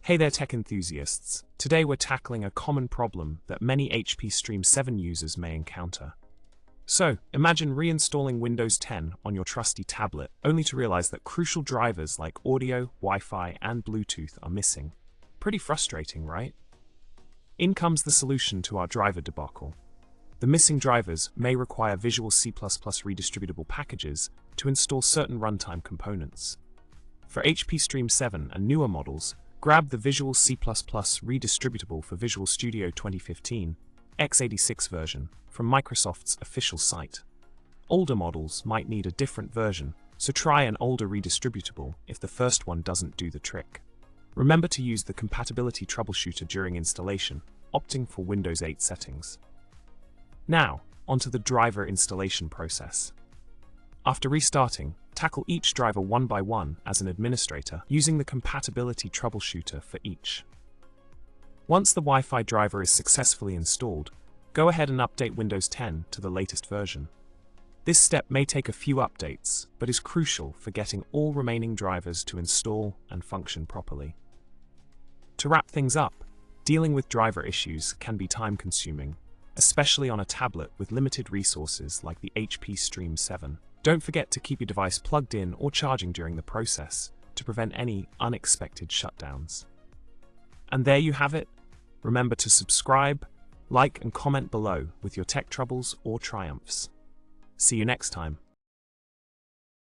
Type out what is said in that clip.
Hey there tech enthusiasts, today we're tackling a common problem that many HP Stream 7 users may encounter. So, imagine reinstalling Windows 10 on your trusty tablet, only to realize that crucial drivers like audio, Wi-Fi, and Bluetooth are missing. Pretty frustrating, right? In comes the solution to our driver debacle. The missing drivers may require Visual C++ redistributable packages to install certain runtime components. For HP Stream 7 and newer models, grab the Visual C++ Redistributable for Visual Studio 2015 x86 version from Microsoft's official site. Older models might need a different version, so try an older redistributable if the first one doesn't do the trick. Remember to use the compatibility troubleshooter during installation, opting for Windows 8 settings. Now, onto the driver installation process. After restarting, tackle each driver one by one as an administrator, using the compatibility troubleshooter for each. Once the Wi-Fi driver is successfully installed, go ahead and update Windows 10 to the latest version. This step may take a few updates, but is crucial for getting all remaining drivers to install and function properly. To wrap things up, dealing with driver issues can be time-consuming, especially on a tablet with limited resources like the HP Stream 7. Don't forget to keep your device plugged in or charging during the process to prevent any unexpected shutdowns. And there you have it. Remember to subscribe, like and comment below with your tech troubles or triumphs. See you next time.